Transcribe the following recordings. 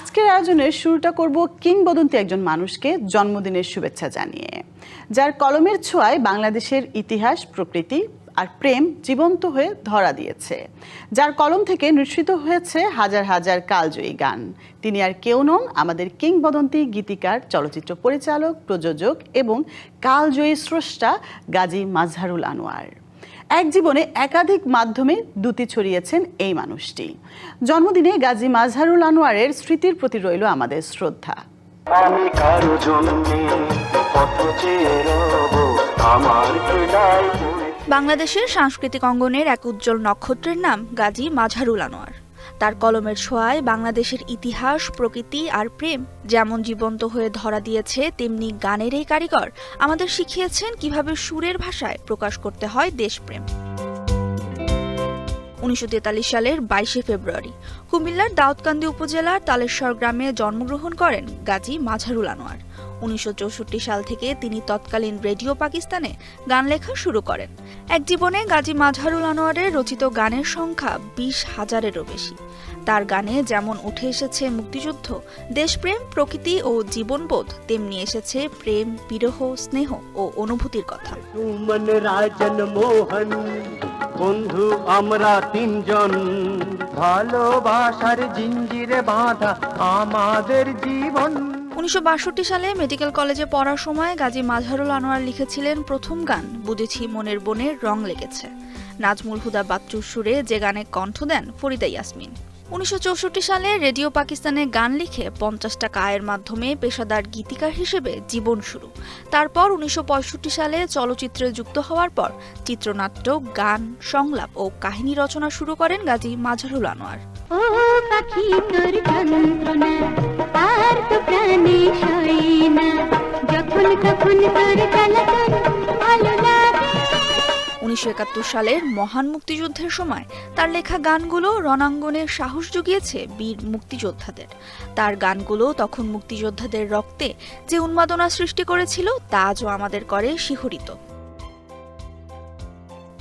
আজকের আয়োজনের শুরুটা করব কিংবদন্তি একজন মানুষকে জন্মদিনের শুভেচ্ছা জানিয়ে, যার কলমের ছোঁয়ায় বাংলাদেশের ইতিহাস, প্রকৃতি আর প্রেম জীবন্ত হয়ে ধরা দিয়েছে, যার কলম থেকে নিঃসৃত হয়েছে হাজার হাজার কালজয়ী গান। তিনি আর কেউ নন, আমাদের কিংবদন্তি গীতিকার, চলচ্চিত্র পরিচালক, প্রযোজক এবং কালজয়ী স্রষ্টা গাজী মাজহারুল আনোয়ার। এক জীবনে একাধিক মাধ্যমে দ্যুতি ছড়িয়েছেন এই মানুষটি। জন্মদিনে গাজী মাজহারুল আনোয়ারের স্মৃতির প্রতি রইল আমাদের শ্রদ্ধা। আমি কারো জন্যে পথ চেয়ে রব, আমার হৃদয়। বাংলাদেশের সাংস্কৃতিক অঙ্গনের এক উজ্জ্বল নক্ষত্রের নাম গাজী মাজহারুল আনোয়ার। তার কলমের ছোঁয়ায় বাংলাদেশের ইতিহাস, প্রকৃতি আর প্রেম যেমন জীবন্ত হয়ে ধরা দিয়েছে, তেমনি গানের এই কারিগর আমাদের শিখিয়েছেন কিভাবে সুরের ভাষায় প্রকাশ করতে হয় দেশপ্রেম। 1943 সালের 22 ফেব্রুয়ারি কুমিল্লার দাউদকান্দি উপজেলার তালেশ্বর গ্রামে জন্মগ্রহণ করেন গাজী মাজহারুল আনোয়ার। 1964 সাল থেকে তিনি তৎকালীন রেডিও পাকিস্তানে গান লেখা শুরু করেন। এক জীবনে গাজী মাজহারুল আনোয়ারের রচিত গানের সংখ্যা 20,000-এরও বেশি। তার গানে যেমন উঠে এসেছে মুক্তিযুদ্ধ, দেশপ্রেম, প্রকৃতি ও জীবনবোধ, তেমনি এসেছে প্রেম, বিরহ, স্নেহ ও অনুভূতির কথা। বন্ধু আমরা তিনজন, ভালোবাসার জিঞ্জিরে বাঁধা আমাদের জীবন। 1962 সালে মেডিকেল কলেজে পড়ার সময় গাজী মাজহারুল আনোয়ার লিখেছিলেন প্রথম গান বুঝেছি মনের বনের রং লেগেছে, নাজমুল হুদা বাচ্চুর সুরে, যে গানে কণ্ঠ দেন ফরিদা ইয়াসমিন। 1964 সালে রেডিও পাকিস্তানে গান লিখে 50 টাকা আয়ের মাধ্যমে পেশাদার গীতিকার হিসেবে জীবন শুরু। তারপর 1965 সালে চলচ্চিত্রে যুক্ত হওয়ার পর চিত্রনাট্য, গান, সংলাপ ও কাহিনী রচনা শুরু করেন গাজী মাজহারুল আনোয়ার। 1971 সালের মহান মুক্তিযুদ্ধের সময় তার লেখা গানগুলো রণাঙ্গনে সাহস জুগিয়েছে বীর মুক্তিযোদ্ধাদের। তার গানগুলো তখন মুক্তিযোদ্ধাদের রক্তে যে উন্মাদনা সৃষ্টি করেছিল তা আজও আমাদের করে শিহরিত।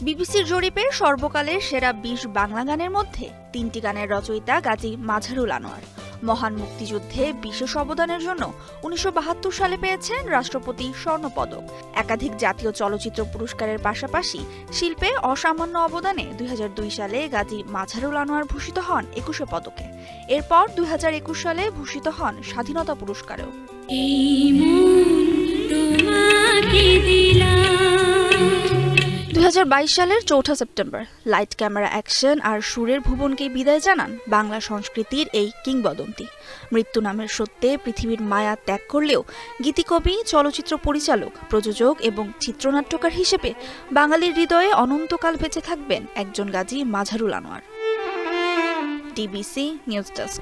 বিবিসির জরিপে সর্বকালের সেরা 20 বাংলা গানের মধ্যে 3টি গানের রচয়িতা গাজী মাজহারুল আনোয়ার। মহান মুক্তিযুদ্ধে বিশেষ অবদানের জন্য 1972 সালে পেয়েছেন রাষ্ট্রপতি স্বর্ণপদক। একাধিক জাতীয় চলচ্চিত্র পুরস্কারের পাশাপাশি শিল্পে অসামান্য অবদানে 2002 সালে গাজী মাজহারুল আনোয়ার ভূষিত হন 21 পদকে। এরপর 2021 সালে ভূষিত হন স্বাধীনতা পুরস্কারেও। 2022 সালের 4 সেপ্টেম্বর লাইট, ক্যামেরা, অ্যাকশন আর সুরের ভুবনকে বিদায় জানান বাংলা সংস্কৃতির এই কিংবদন্তি। মৃত্যু নামের সত্যে পৃথিবীর মায়া ত্যাগ করলেও গীতিকবি, চলচ্চিত্র পরিচালক, প্রযোজক এবং চিত্রনাট্যকার হিসেবে বাঙালির হৃদয়ে অনন্তকাল বেঁচে থাকবেন একজন Gazi Mazharul Anwar. TBC news desk.